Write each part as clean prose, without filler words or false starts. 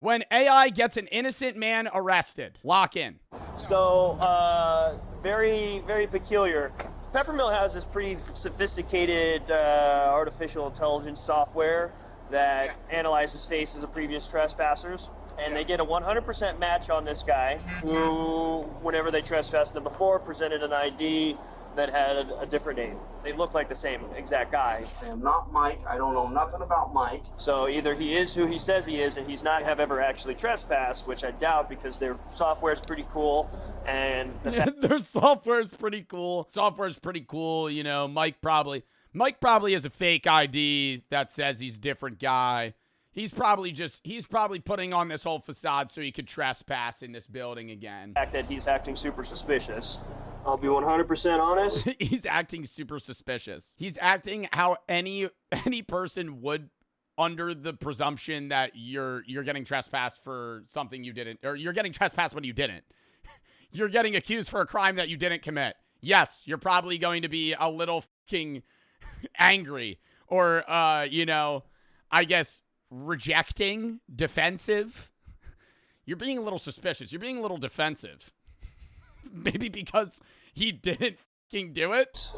When AI gets an innocent man arrested. Lock in. So, very, very peculiar. Peppermill has this pretty sophisticated artificial intelligence software that analyzes faces of previous trespassers. And they get a 100% match on this guy who, whenever they trespassed him before, presented an ID that had a different name. They look like the same exact guy. I am not Mike. I don't know nothing about Mike. So either he is who he says he is and he's not have ever actually trespassed, which I doubt because their software is pretty cool. And their software is pretty cool. Software's pretty cool. You know, Mike probably has a fake ID that says he's a different guy. He's probably putting on this whole facade so he could trespass in this building again. The fact that he's acting super suspicious. I'll be 100% honest. He's acting super suspicious. He's acting how any person would under the presumption that you're getting trespassed for something you didn't, or you're getting trespassed when you didn't. You're getting accused for a crime that you didn't commit. Yes, you're probably going to be a little fucking angry or, you know, I guess rejecting, defensive. You're being a little suspicious. You're being a little defensive. Maybe because he didn't fucking do it.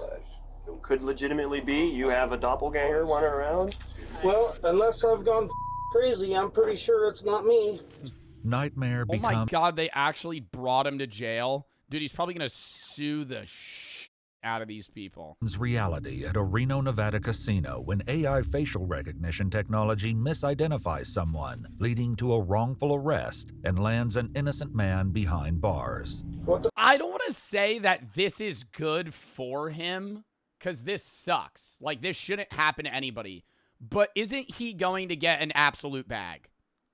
Could legitimately be you have a doppelganger running around. Well, unless I've gone crazy, I'm pretty sure it's not me. Nightmare becomes... Oh my God, they actually brought him to jail. Dude, he's probably going to sue the out of these people. Reality at a Reno, Nevada casino when AI facial recognition technology misidentifies someone, leading to a wrongful arrest and lands an innocent man behind bars. I don't want to say that this is good for him, because this sucks. Like, this shouldn't happen to anybody. But isn't he going to get an absolute bag?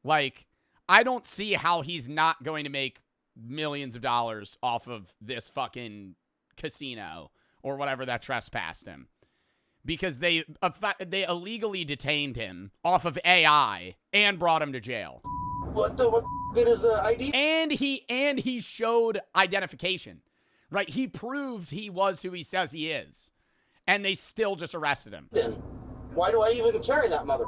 Like, I don't see how he's not going to make millions of dollars off of this fucking casino or whatever that trespassed him, because they illegally detained him off of AI and brought him to jail. What good is the ID? And he showed identification, right? He proved he was who he says he is, and they still just arrested him. Then why do I even carry that mother?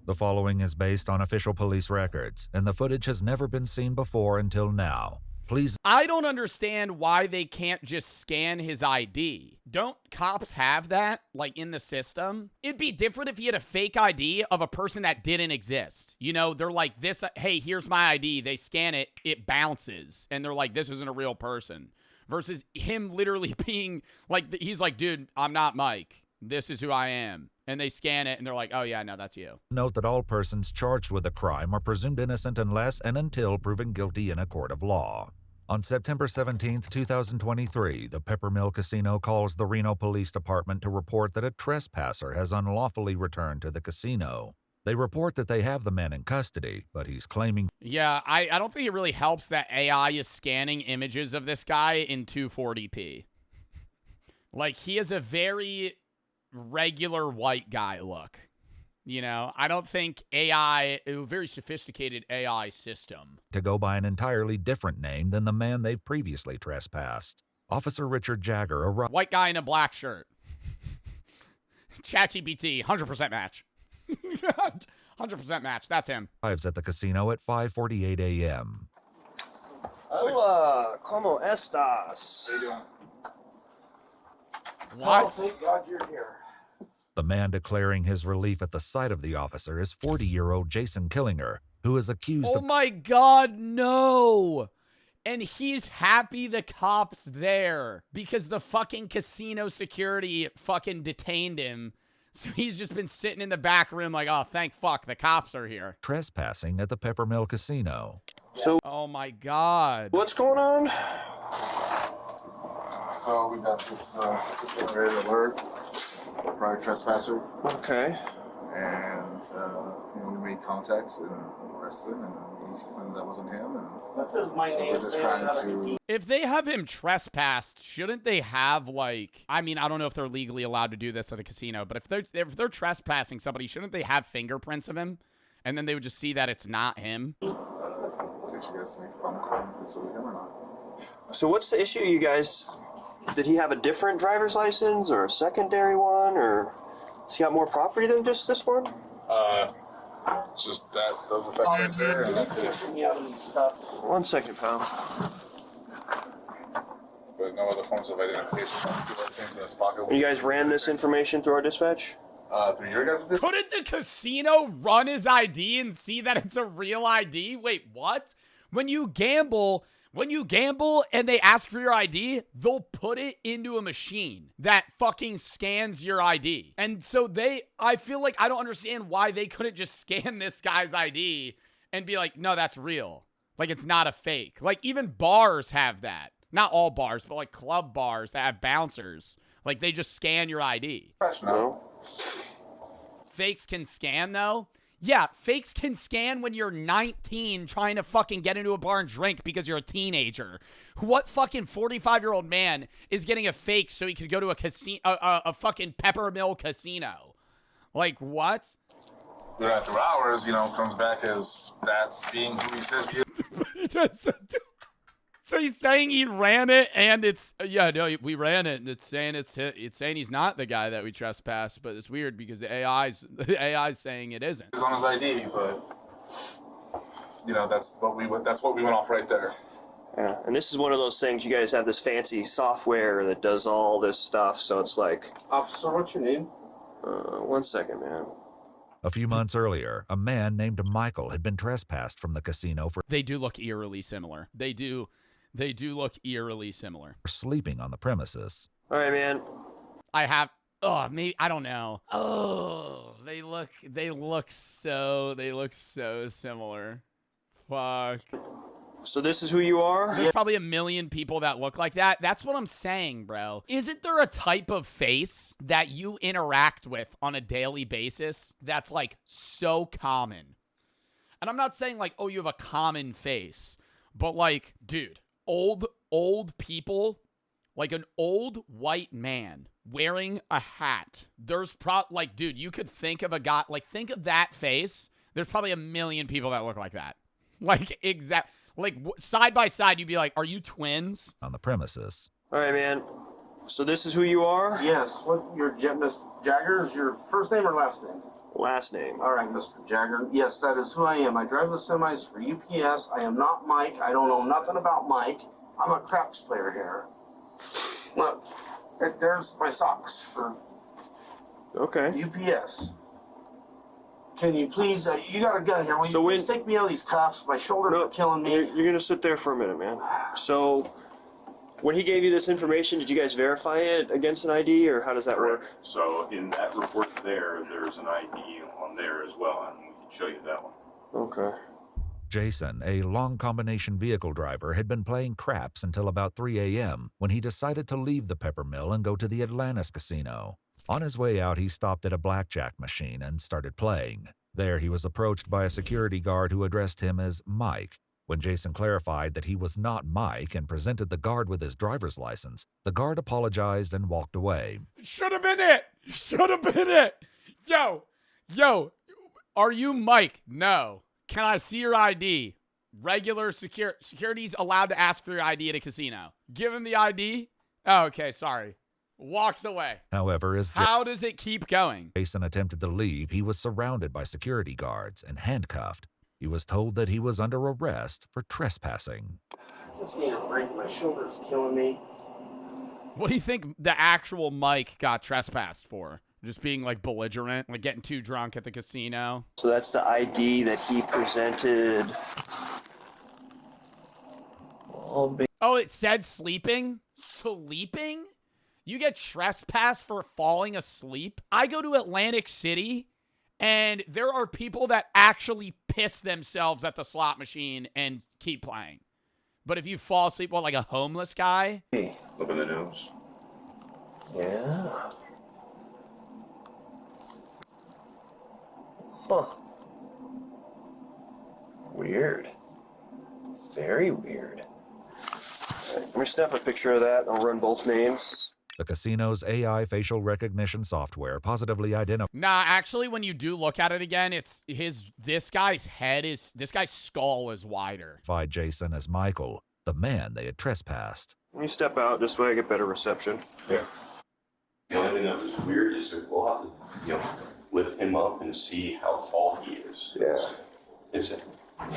The following is based on official police records, and the footage has never been seen before until now. Please. I don't understand why they can't just scan his ID. Don't cops have that, like, in the system? It'd be different if he had a fake ID of a person that didn't exist. You know, they're like, this, hey, here's my ID. They scan it, it bounces. And they're like, this isn't a real person. Versus him literally being like, he's like, dude, I'm not Mike. This is who I am. And they scan it, and they're like, oh, yeah, no, that's you. Note that all persons charged with a crime are presumed innocent unless and until proven guilty in a court of law. On September 17, 2023, the Peppermill Casino calls the Reno Police Department to report that a trespasser has unlawfully returned to the casino. They report that they have the man in custody, but he's claiming... Yeah, I don't think it really helps that AI is scanning images of this guy in 240p. Like, he has a very regular white guy look. You know, I don't think AI, a very sophisticated AI system, to go by an entirely different name than the man they've previously trespassed. Officer Richard Jagger arrived. White guy in a black shirt. ChatGPT, 100% match. 100% match. That's him. Arrives at the casino at 5:48 a.m. Hola, ¿cómo estás? How you doing? What? Oh, thank God you're here. The man declaring his relief at the sight of the officer is 40-year-old Jason Killinger, who is accused of... Oh my God, no! And he's happy the cop's there because the fucking casino security fucking detained him. So he's just been sitting in the back room like, oh, thank fuck, the cops are here. Trespassing at the Peppermill Casino. So, oh my God. what's going on? So we got this suspicious red alert, prior trespasser. Okay. And we made contact and arrested him, and he claimed that wasn't him. And What does my so name we're just say? trying to... If they have him trespassed, shouldn't they have, like, I mean, I don't know if they're legally allowed to do this at a casino, but if they're trespassing somebody, shouldn't they have fingerprints of him? And then they would just see that it's not him? Get you guys to make phone call if it's with him or not. So what's the issue, you guys? Did he have a different driver's license or a secondary one, or has he got more property than just this one? It's just that, those effects right there, and that's it. One second, pal. But no other forms of identification. Things in his pocket. You guys ran this information through our dispatch? Through your guys' dispatch? Couldn't the casino run his ID and see that it's a real ID? Wait, what? When you gamble and they ask for your ID, they'll put it into a machine that fucking scans your ID. And so I feel like I don't understand why they couldn't just scan this guy's ID and be like, no, that's real. Like, it's not a fake. Like, even bars have that. Not all bars, but like club bars that have bouncers. Like, they just scan your ID. No. Fakes can scan, though? Yeah, fakes can scan when you're 19 trying to fucking get into a bar and drink because you're a teenager. What fucking 45-year-old man is getting a fake so he could go to a casino, a fucking Peppermill casino? Like, what? But after hours, comes back as that being who he says he is. So he's saying he ran it, and it's we ran it, and it's saying he's not the guy that we trespassed, but it's weird because the AI's saying it isn't. It's on his ID, but that's what we went off right there. Yeah, and this is one of those things. You guys have this fancy software that does all this stuff, so it's like. Officer, what's your name? 1 second, man. A few months earlier, a man named Michael had been trespassed from the casino for They do look eerily similar. They do look eerily similar. sleeping on the premises. All right, man. Maybe, I don't know. Oh, they look so similar. Fuck. So this is who you are? There's probably a million people that look like that. That's what I'm saying, bro. Isn't there a type of face that you interact with on a daily basis that's like so common? And I'm not saying like, oh, you have a common face, but like, dude, old people, like an old white man wearing a hat. There's dude, you could think of a guy, like, think of that face. There's probably a million people that look like that. Like, side by side, you'd be like, are you twins? On the premises. All right, man. So this is who you are? Yes. What, Miss Jagger is your first name or last name? Last name. All right, Mr. Jagger. Yes, that is who I am. I drive the semis for UPS. I am not Mike. I don't know nothing about Mike. I'm a craps player here. Look, there's my socks for UPS. Can you please, you got a gun here. Will you please take me out of these cuffs? My shoulders are killing me. You're going to sit there for a minute, man. So, when he gave you this information, did you guys verify it against an ID, or how does that work? So, in that report there's an ID on there as well, and we can show you that one. Okay. Jason, a long combination vehicle driver, had been playing craps until about 3 a.m. when he decided to leave the Peppermill and go to the Atlantis casino. On his way out, he stopped at a blackjack machine and started playing. There, he was approached by a security guard who addressed him as Mike. When Jason clarified that he was not Mike and presented the guard with his driver's license, the guard apologized and walked away. Should have been it. Yo, are you Mike? No. Can I see your ID? Regular security's allowed to ask for your ID at a casino. Give him the ID. Oh, okay, sorry. Walks away. However, how does it keep going? Jason attempted to leave, he was surrounded by security guards and handcuffed. He was told that he was under arrest for trespassing. Just need a break. My shoulders are killing me. What do you think the actual Mike got trespassed for? Just being like belligerent, like getting too drunk at the casino? So that's the ID that he presented. Oh, it said sleeping? Sleeping? You get trespassed for falling asleep? I go to Atlantic City, and there are people that actually piss themselves at the slot machine and keep playing. But if you fall asleep, like a homeless guy? Hey, look at the nose. Yeah. Huh. Weird. Very weird. Right, let me snap a picture of that. I'll run both names. The casino's AI facial recognition software positively identified. Nah, actually, when you do look at it again, it's this guy's skull is wider. Jason as Michael, the man they had trespassed. Let me step out this way I get better reception. Yeah. The only thing that was weird is that, lift him up and see how tall he is. Yeah. It's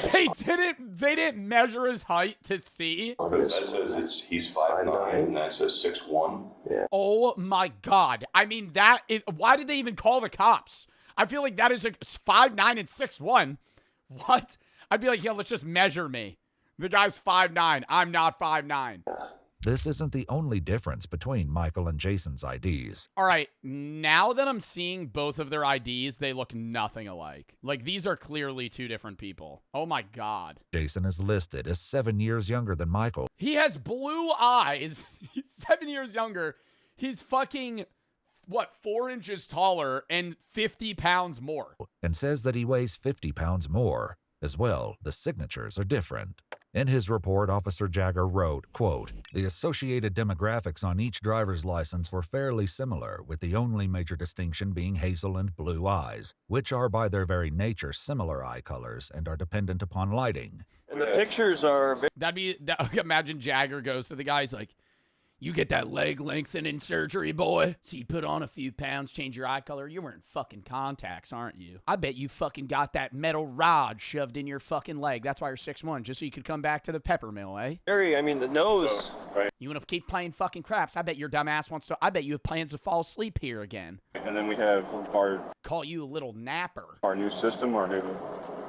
They didn't measure his height to see. that says he's 5'9", and that says 6'1". Oh my God. I mean, why did they even call the cops? I feel like that is 5'9" and 6'1". What? I'd be like, yeah, let's just measure me. The guy's 5'9". I'm not 5'9". This isn't the only difference between Michael and Jason's IDs. All right, now that I'm seeing both of their IDs, they look nothing alike. Like, these are clearly two different people. Oh my God. Jason is listed as 7 years younger than Michael. He has blue eyes. He's 7 years younger. He's fucking, 4 inches taller and 50 pounds more. And says that he weighs 50 pounds more. As well, the signatures are different. In his report, Officer Jagger wrote, quote, "The associated demographics on each driver's license were fairly similar, with the only major distinction being hazel and blue eyes, which are by their very nature similar eye colors and are dependent upon lighting." And the pictures are Imagine Jagger goes to the guy, he's like, "You get that leg lengthening surgery, boy? So you put on a few pounds, change your eye color. You're wearing fucking contacts, aren't you? I bet you fucking got that metal rod shoved in your fucking leg. That's why you're 6'1", just so you could come back to the pepper mill, eh? very, I mean, the nose. You want to keep playing fucking craps? I bet your dumb ass wants to. I bet you have plans to fall asleep here again. And then we have our Call you a little napper. new system, our new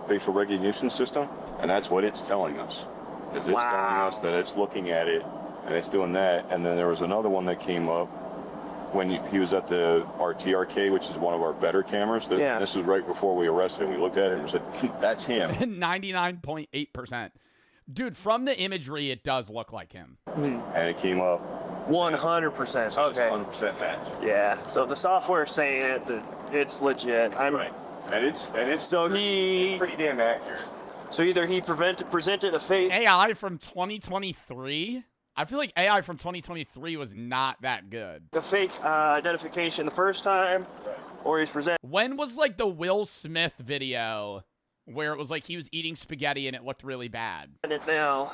facial recognition system, and that's what it's telling us. It's telling us that it's looking at it, and it's doing that. And then there was another one that came up when he was at our TRK, which is one of our better cameras. This was right before we arrested him. We looked at it and said, that's him. 99.8%. Dude, from the imagery, it does look like him. And it came up 100%. Okay. 100% match. Yeah. So if the software's saying it, that it's legit. Right. And it's So he pretty damn accurate. So either he presented a fake AI from 2023? I feel like AI from 2023 was not that good. identification the first time, or he's presented. When was like the Will Smith video where it was like he was eating spaghetti and it looked really bad? It now,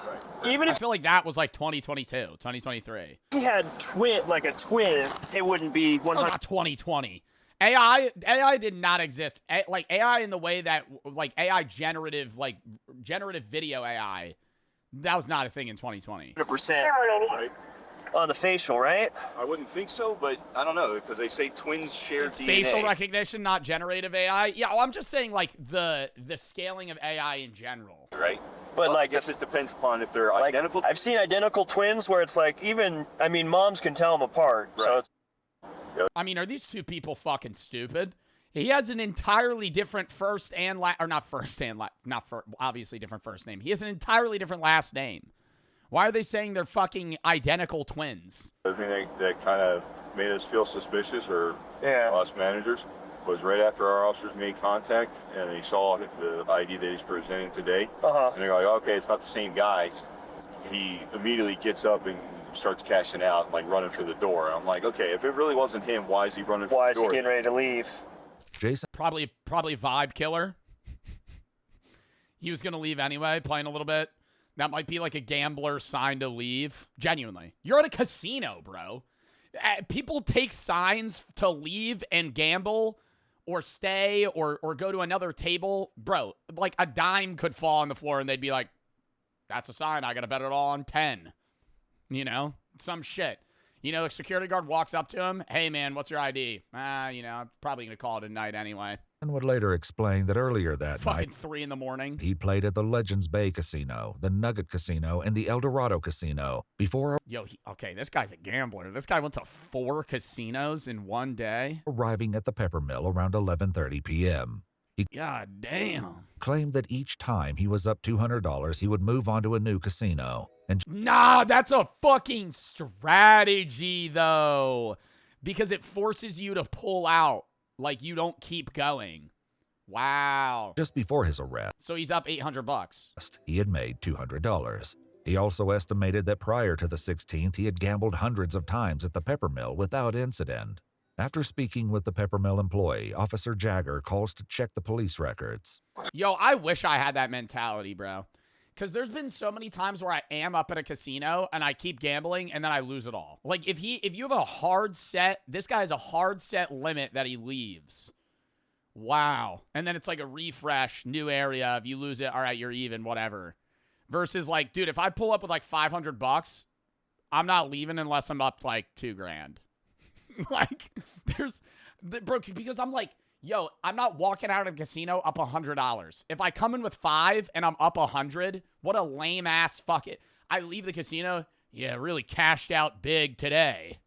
even I if feel like that was like 2022, 2023. he had a twin, it wouldn't be That was 100. not 2020. AI did not exist. Like AI in the way that like AI generative video AI, that was not a thing in 2020. 100% Right? on the facial, right? I wouldn't think so, but I don't know, because they say twins share DNA. Facial recognition, not generative AI. Yeah, well, I'm just saying like the scaling of AI in general. Right? But Well, like, I guess it depends upon if they're like identical. I've seen identical twins where it's like moms can tell them apart. Right. So it's, I mean, are these two people fucking stupid? He has an entirely different first and last, or not first and last, obviously different first name. He has an entirely different last name. Why are they saying they're fucking identical twins? The thing that kind of made us feel suspicious, or us managers, was right after our officers made contact and they saw the ID that he's presenting today. And they're like, okay, it's not the same guy. He immediately gets up and starts cashing out, like running for the door. I'm like, okay, if it really wasn't him, why is he running for why the is he door? getting ready to leave? Jason Probably vibe killer. He was gonna leave anyway, playing a little bit. That might be like a gambler sign to leave. Genuinely. You're at a casino, bro. People take signs to leave and gamble or stay or go to another table. Bro, like a dime could fall on the floor and they'd be like, that's a sign. I got to bet it all on 10. You know? Some shit. You know, the security guard walks up to him. Hey, man, what's your ID? I'm probably going to call it a night anyway. would later explain that earlier that Fucking night 3 in the morning. he played at the Legends Bay Casino, the Nugget Casino, and the El Dorado Casino before Yo, okay, this guy's a gambler. This guy went to 4 casinos in one day. arriving at the Pepper Mill around 11:30 p.m. He God damn. claimed that each time he was up $200, he would move on to a new casino. And Nah, that's a fucking strategy, though. Because it forces you to pull out. Like, you don't keep going. Wow. just before his arrest, So he's up $800. he had made $200. He also estimated that prior to the 16th, he had gambled hundreds of times at the Pepper Mill without incident. After speaking with the Pepper Mill employee, Officer Jagger calls to check the police records. Yo, I wish I had that mentality, bro. Because there's been so many times where I am up at a casino and I keep gambling and then I lose it all. Like, if you have a hard set, this guy has a hard set limit that he leaves. Wow. And then it's like a refresh, new area. If you lose it, all right, you're even, whatever. Versus like, dude, if I pull up with like $500, I'm not leaving unless I'm up like $2,000. Like, bro, because I'm like, yo, I'm not walking out of the casino up $100. If I come in with 5 and I'm up 100, what a lame ass fuck it. I leave the casino, yeah, really cashed out big today.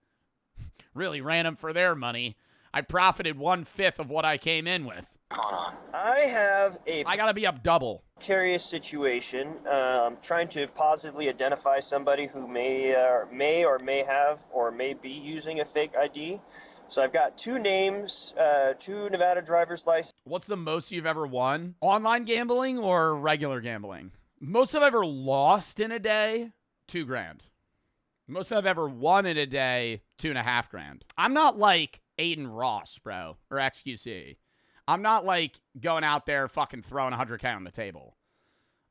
Really ran them for their money. I profited 1/5 of what I came in with. I gotta be up double. Precarious situation. I'm trying to positively identify somebody who may or may have or may be using a fake ID. So I've got 2 names, 2 Nevada driver's license. What's the most you've ever won? Online gambling or regular gambling? Most I've ever lost in a day, $2,000. Most I've ever won in a day, $2,500. I'm not like Aiden Ross, bro, or XQC. I'm not like going out there fucking throwing $100K on the table.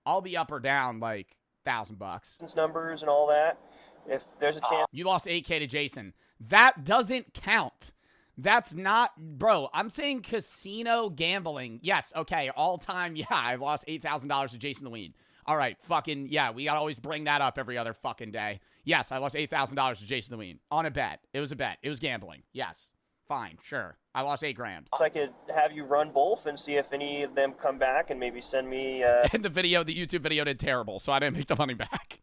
I'll be up or down like $1,000. Numbers and all that. If there's a chance. You lost 8K to Jason. That doesn't count. That's not, bro, I'm saying casino gambling. Yes, okay, all time, yeah, I lost $8,000 to Jason the Ween. All right, fucking, yeah, we gotta always bring that up every other fucking day. Yes, I lost $8,000 to Jason the Ween on a bet. It was a bet. It was gambling. Yes, fine, sure. I lost $8,000. So I could have you run both and see if any of them come back and maybe send me. And the YouTube video did terrible, so I didn't make the money back.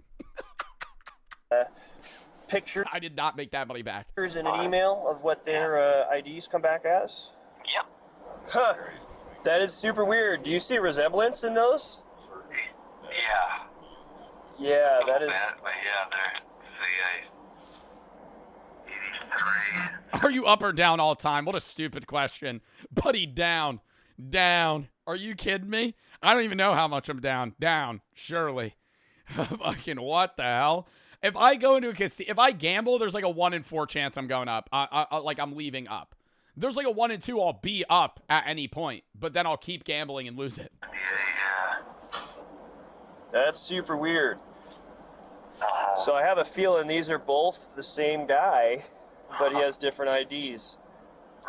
Pictures. I did not make that money back. In an email of what their IDs come back as. Yep. Huh. That is super weird. Do you see resemblance in those? Yeah. Yeah, that is. But yeah, they're the 83. Are you up or down all time? What a stupid question. Buddy, down. Down. Are you kidding me? I don't even know how much I'm down. Down. Surely. Fucking what the hell? If I go into a casino, if I gamble, there's like a 1 in 4 chance I'm going up. Like I'm leaving up. There's like a 1 in 2 I'll be up at any point, but then I'll keep gambling and lose it. Yeah. That's super weird. So I have a feeling these are both the same guy, but he has different IDs.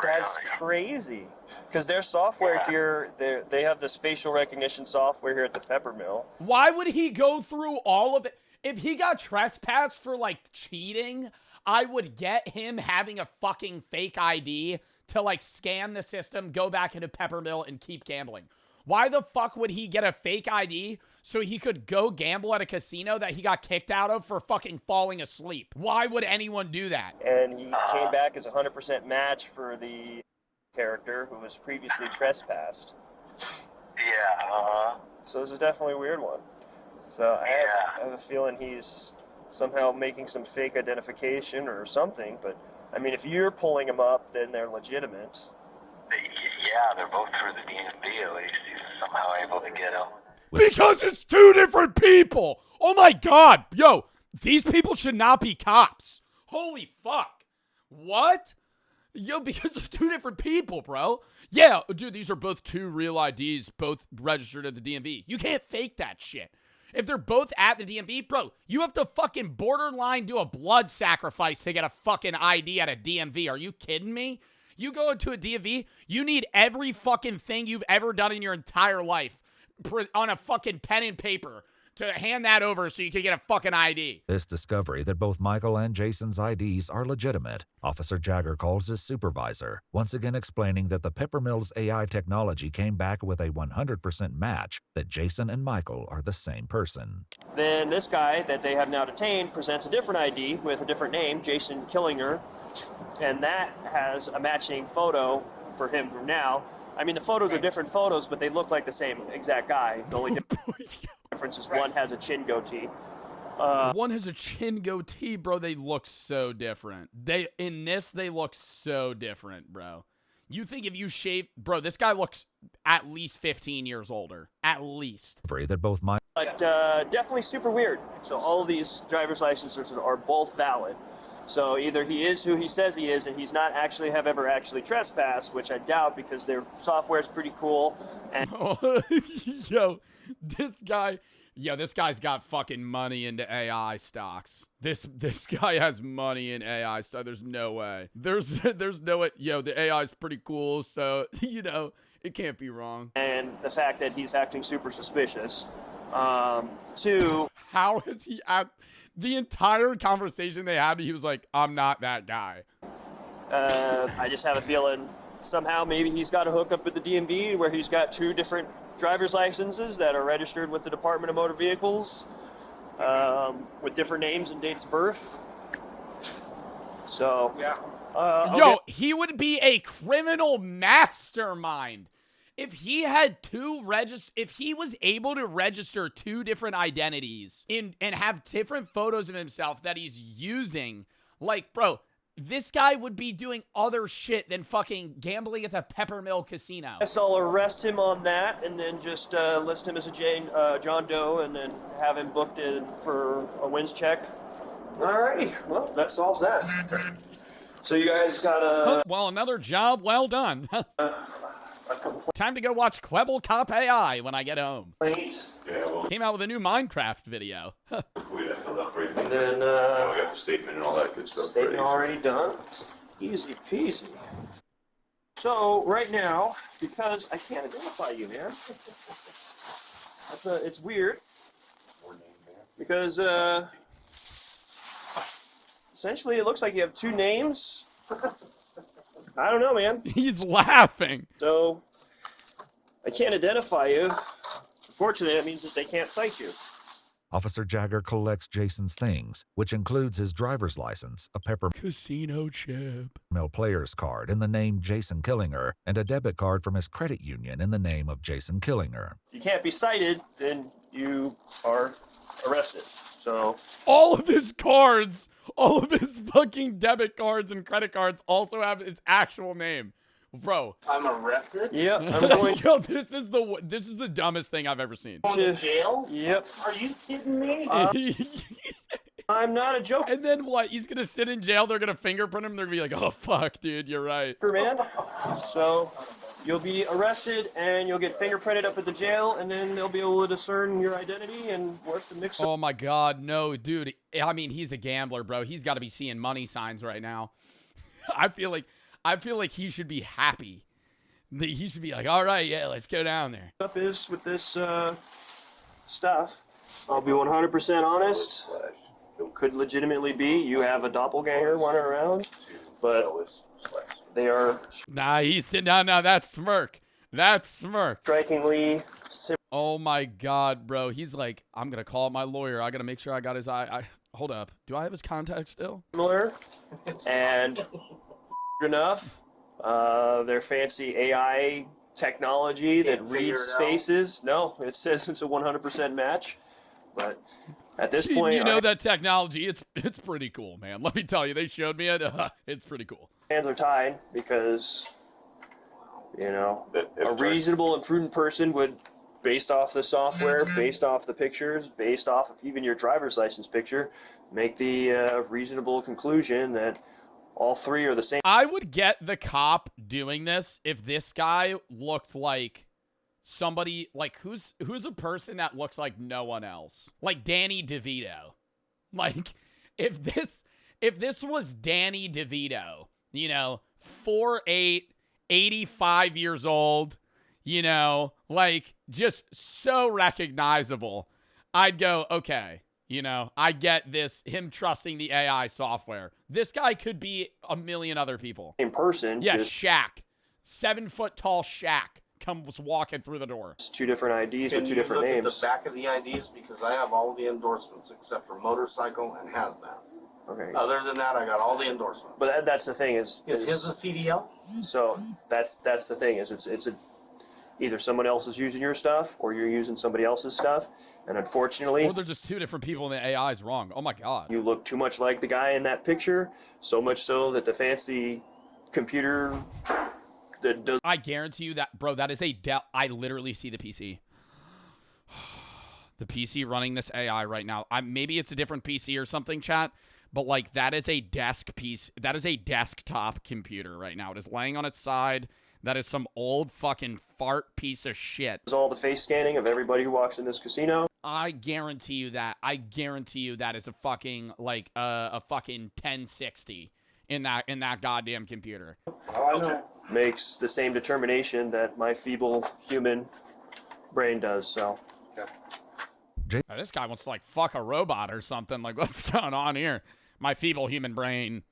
That's crazy. Because their software here, they have this facial recognition software here at the Peppermill. Why would he go through all of it? If he got trespassed for, like, cheating, I would get him having a fucking fake ID to, like, scan the system, go back into Peppermill, and keep gambling. Why the fuck would he get a fake ID so he could go gamble at a casino that he got kicked out of for fucking falling asleep? Why would anyone do that? And he came back as a 100% match for the character who was previously trespassed. Yeah, So this is definitely a weird one. So I have a feeling he's somehow making some fake identification or something, but I mean, if you're pulling them up, then they're legitimate. Yeah, they're both through the DMV at least. He's somehow able to get them. Because it's 2 different people! Oh my god! Yo, these people should not be cops. Holy fuck. What? Yo, because it's 2 different people, bro. Yeah, dude, these are both 2 real IDs, both registered at the DMV. You can't fake that shit. If they're both at the DMV, bro, you have to fucking borderline do a blood sacrifice to get a fucking ID at a DMV. Are you kidding me? You go into a DMV, you need every fucking thing you've ever done in your entire life on a fucking pen and paper to hand that over so you can get a fucking ID. This discovery that both Michael and Jason's IDs are legitimate, Officer Jagger calls his supervisor, once again explaining that the Peppermill's AI technology came back with a 100% match that Jason and Michael are the same person. Then this guy that they have now detained presents a different ID with a different name, Jason Killinger, and that has a matching photo for him now. I mean, the photos are different photos, but they look like the same exact guy. The only difference is one has a chin goatee. One has a chin goatee, bro. They look so different. They look so different, bro. You think if you shave, bro, this guy looks at least 15 years older. At least. That both Michael. But definitely super weird. So all of these driver's licenses are both valid. So either he is who he says he is, and he's not actually ever actually trespassed, which I doubt because their software is pretty cool. And this guy's got fucking money into AI stocks. This guy has money in AI stock. There's no way. There's no way. Yo, the AI is pretty cool. So It can't be wrong. And the fact that he's acting super suspicious. Two, How is he at the entire conversation they had? He was like, I'm not that guy. I just have a feeling somehow maybe he's got a hookup at the DMV where he's got 2 different driver's licenses that are registered with the Department of Motor Vehicles with different names and dates of birth. So, yeah. Yo, he would be a criminal mastermind. If he had if he was able to register 2 different identities and have different photos of himself that he's using, like, bro, this guy would be doing other shit than fucking gambling at the Peppermill Casino. Guess I'll arrest him on that and then just list him as a John Doe and then have him booked in for a wins check. Alrighty, well, that solves that. So you guys got a... Well, another job well done. Time to go watch Quebble Cop AI when I get home. complaint. Yeah, well, Came out with a new Minecraft video. we got filled out right. And then, we got the statement and all that good stuff. statement ready. already done. Easy peasy. So, right now, because I can't identify you, man. It's weird. Because, essentially it looks like you have 2 names. I don't know, man. He's laughing. So, I can't identify you. Unfortunately, that means that they can't cite you. Officer Jagger collects Jason's things, which includes his driver's license, a Peppermill Casino chip. player's card in the name Jason Killinger, and a debit card from his credit union in the name of Jason Killinger. If you can't be cited, then you are arrested. So, All of his cards, all of his fucking debit cards and credit cards also have his actual name. Bro. I'm arrested. yep, I'm going Yo, this is the dumbest thing I've ever seen. Going to jail? Yep. Are you kidding me? I'm not a joker, And then what? He's gonna sit in jail. They're gonna fingerprint him. They're gonna be like, "Oh fuck, dude, you're right." man. So, you'll be arrested and you'll get fingerprinted up at the jail, and then they'll be able to discern your identity and what's the mix. Oh my god, no, dude. I mean, he's a gambler, bro. He's got to be seeing money signs right now. I feel like he should be happy. He should be like, "All right, yeah, let's go down there." Up is with this stuff. I'll be 100% honest. It could legitimately be you have a doppelganger running around, but they are Nah, he's sitting down now. That smirk. strikingly similar. Oh my god, bro. He's like, I'm gonna call my lawyer. I gotta make sure I got his hold up. Do I have his contact still? And enough, their fancy AI technology that Can't figure reads it out. faces. No, it says it's a 100% match, but at this point, You know that technology, it's pretty cool, man. Let me tell you, they showed me it. It's pretty cool. hands are tied because, you know, If a reasonable and prudent person would, based off the software, based off the pictures, based off of even your driver's license picture, make the reasonable conclusion that all 3 are the same. I would get the cop doing this if this guy looked like somebody, like who's a person that looks like no one else, like Danny DeVito. Like if this was Danny DeVito, you know, 4'8", 85 years old, you know, like just so recognizable, I'd go, okay, you know, I get this, him trusting the AI software. This guy could be a million other people. In person, Yeah, just Shaq. 7 foot tall Shaq comes walking through the door. 2 different IDs Can with 2 you different look names. at the back of the IDs because I have all the endorsements except for motorcycle and hazmat. Okay, Other than that, I got all the endorsements. but that's the thing is Is his a CDL? so that's the thing is it's a either someone else is using your stuff or you're using somebody else's stuff, and unfortunately, Or they're just 2 different people and the AI is wrong. Oh my god. you look too much like the guy in that picture, so much so that the fancy computer that does I guarantee you that, bro, that is a I literally see the PC. The PC running this AI right now. Maybe it's a different PC or something, chat, but like that is a desk piece. That is a desktop computer right now. It is laying on its side. That is some old fucking fart piece of shit. all the face scanning of everybody who walks in this casino. I guarantee you that. I guarantee you that is a fucking like a fucking 1060 in that goddamn computer. I know. Makes the same determination that my feeble human brain does. So Oh, this guy wants to like fuck a robot or something. Like, what's going on here? My feeble human brain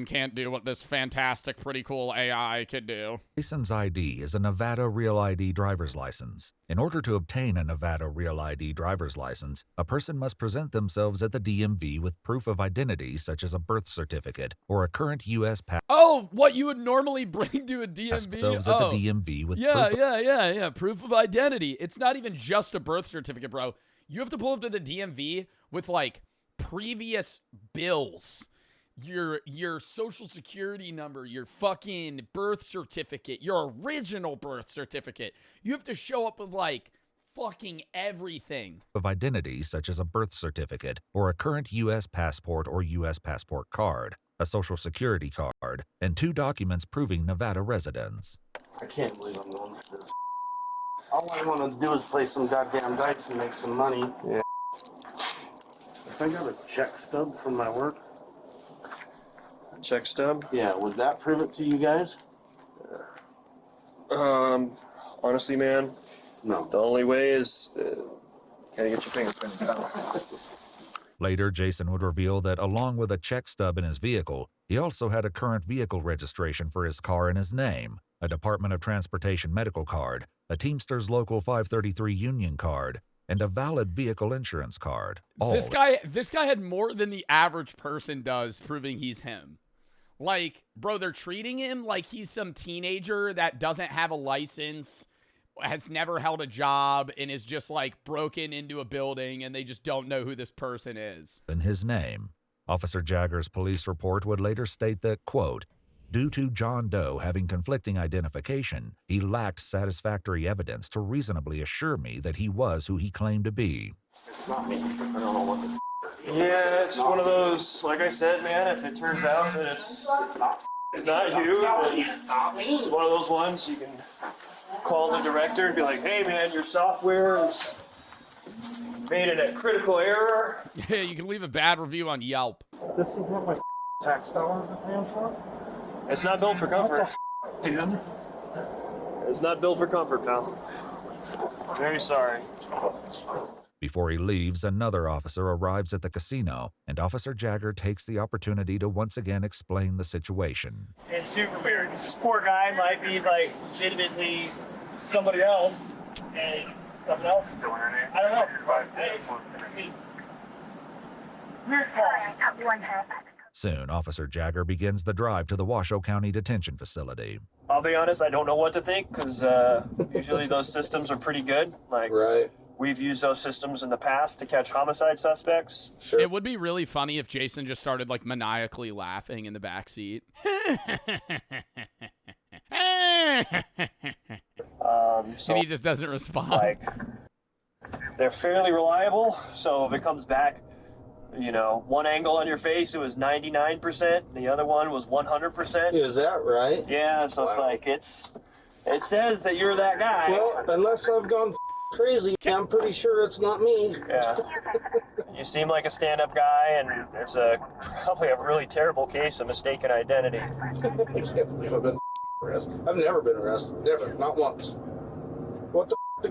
can't do what this fantastic, pretty cool AI could do. Jason's ID is a Nevada Real ID driver's license. In order to obtain a Nevada Real ID driver's license, a person must present themselves at the DMV with proof of identity such as a birth certificate or a current U.S. passport. Oh, what you would normally bring to a DMV? Themselves at the DMV with Yeah. Proof of identity. It's not even just a birth certificate, bro. You have to pull up to the DMV with like previous bills. Your social security number, your fucking birth certificate, your original birth certificate. You have to show up with like fucking everything. Of identity such as a birth certificate or a current U.S. passport or U.S. passport card, a social security card, and 2 documents proving Nevada residence. I can't believe I'm going for this. All I want to do is play some goddamn dice and make some money. Yeah. If I got a check stub from my work, check stub. yeah, would that prove it to you guys? Honestly, man, No. the only way is can you get your fingerprint down? Later, Jason would reveal that along with a check stub in his vehicle, he also had a current vehicle registration for his car in his name, a Department of Transportation medical card, a Teamsters Local 533 union card, and a valid vehicle insurance card. This guy had more than the average person does, proving he's him. Like, bro, they're treating him like he's some teenager that doesn't have a license, has never held a job, and is just like broken into a building, and they just don't know who this person is. In his name. Officer Jagger's police report would later state that, quote, due to John Doe having conflicting identification, he lacked satisfactory evidence to reasonably assure me that he was who he claimed to be. It's not me. I don't know what the Yeah, it's one of those. Like I said, man, if it turns out that it's not you, then it's one of those ones you can call the director and be like, "Hey, man, your software is made it a critical error." Yeah, you can leave a bad review on Yelp. This is what my tax dollars are paying for? It's not built for comfort. Dude. It's not built for comfort, pal. Very sorry. Before he leaves, another officer arrives at the casino, and Officer Jagger takes the opportunity to once again explain the situation. It's super weird because this poor guy might be like legitimately somebody else, and something else. I don't know. It's weird call. Soon, Officer Jagger begins the drive to the Washoe County Detention Facility. I'll be honest, I don't know what to think because usually those systems are pretty good. Like, Right. we've used those systems in the past to catch homicide suspects. Sure. It would be really funny if Jason just started like maniacally laughing in the backseat. So And he just doesn't respond. like, they're fairly reliable. So if it comes back, you know, one angle on your face, it was 99%. The other one was 100%. Is that right? Yeah, so it's like, it says that you're that guy. Well, unless I've gone crazy, I'm pretty sure it's not me. Yeah. You seem like a stand-up guy, and it's probably a really terrible case of mistaken identity. I can't believe I've been arrested. I've never been arrested. Never. Not once. What the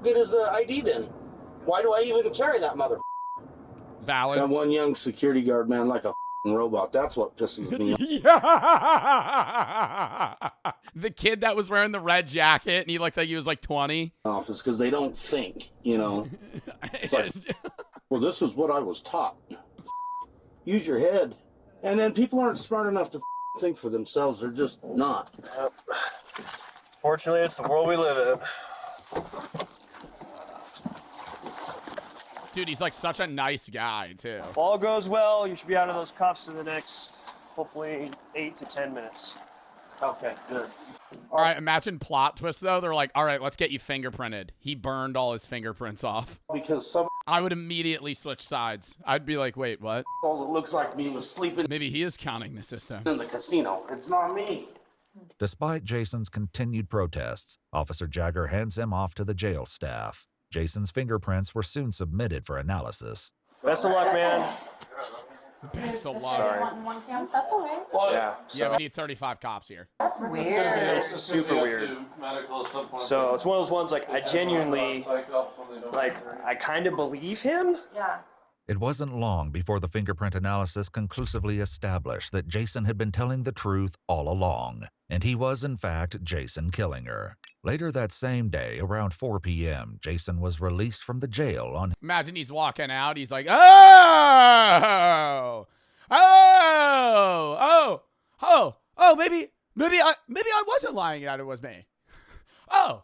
good is the ID then? Why do I even carry that mother? Valid. That one young security guard, man, like a robot. That's what pisses me off. Yeah. The kid that was wearing the red jacket and he looked like he was like 20. Office because they don't think, you know. It's like, well, this is what I was taught. Use your head. And then people aren't smart enough to think for themselves. They're just not. Fortunately, it's the world we live in. Dude, he's like such a nice guy, too. If all goes well, you should be out of those cuffs in the next, hopefully, 8 to 10 minutes. Okay, good. All right, imagine plot twist, though. They're like, all right, let's get you fingerprinted. He burned all his fingerprints off. Because some I would immediately switch sides. I'd be like, wait, what? that looks like me was sleeping Maybe he is counting the system. in the casino. It's not me. Despite Jason's continued protests, Officer Jagger hands him off to the jail staff. Jason's fingerprints were soon submitted for analysis. Best of luck, man. Best of luck. Sorry. One camp? That's okay. Yeah. Yeah, we need 35 cops here. That's weird. It's super weird. So it's one of those ones like I genuinely, like I kind of believe him. Yeah. It wasn't long before the fingerprint analysis conclusively established that Jason had been telling the truth all along, and he was in fact Jason Killinger. Later that same day, around 4 p.m., Jason was released from the jail on... Imagine he's walking out, he's like, oh, maybe I wasn't lying that it was me. Oh,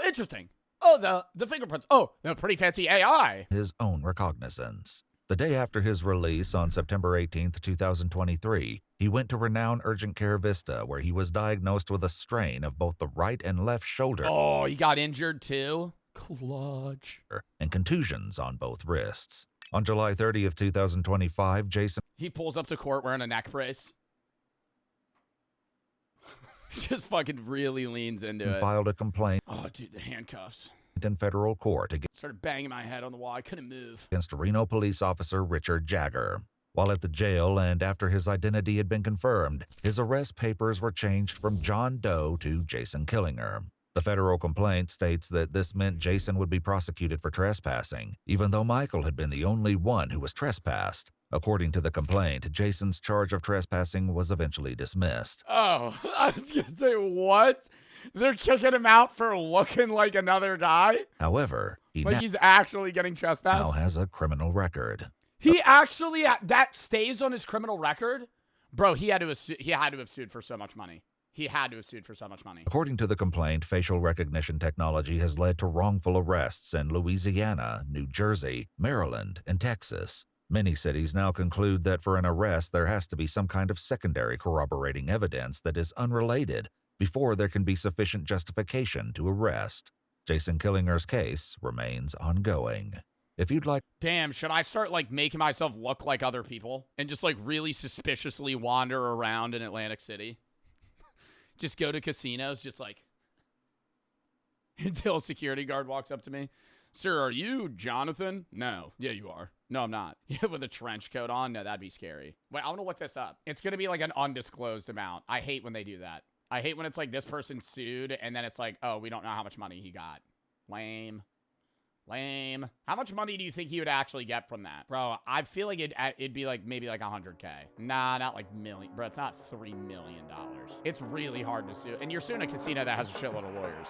interesting. Oh, the fingerprints. Oh, the pretty fancy AI. His own recognizance. The day after his release on September 18th, 2023, he went to renowned urgent care Vista, where he was diagnosed with a strain of both the right and left shoulder. Oh, he got injured too? Clutch. And contusions on both wrists. On July 30th, 2025, Jason... He pulls up to court wearing a neck brace. Just fucking really leans into it. filed a complaint Oh, dude, the handcuffs. in federal court Started banging my head on the wall. I couldn't move. against Reno police officer Richard Jagger. While at the jail and after his identity had been confirmed, his arrest papers were changed from John Doe to Jason Killinger. The federal complaint states that this meant Jason would be prosecuted for trespassing, even though Michael had been the only one who was trespassed. According to the complaint, Jason's charge of trespassing was eventually dismissed. Oh, I was going to say, what? They're kicking him out for looking like another guy? However, he Like he's actually getting now trespassed? has a criminal record. He actually, that stays on his criminal record? Bro, he had to have sued for so much money. He had to have sued for so much money. According to the complaint, facial recognition technology has led to wrongful arrests in Louisiana, New Jersey, Maryland, and Texas. Many cities now conclude that for an arrest, there has to be some kind of secondary corroborating evidence that is unrelated before there can be sufficient justification to arrest. Jason Killinger's case remains ongoing. If you'd like... Damn, should I start, like, making myself look like other people? And just, like, really suspiciously wander around in Atlantic City? Just go to casinos, just, like... until a security guard walks up to me. Sir, are you Jonathan? No. Yeah, you are. No, I'm not. Yeah, with a trench coat on? No, that'd be scary. Wait, I want to look this up. It's going to be, like, an undisclosed amount. I hate when they do that. I hate when it's, like, this person sued, and then it's like, oh, we don't know how much money he got. Lame. Lame. How much money do you think he would actually get from that? Bro, I feel like it'd be like maybe like 100K. Nah, not like million. Bro, it's not $3 million. It's really hard to sue. And you're suing a casino that has a shitload of lawyers.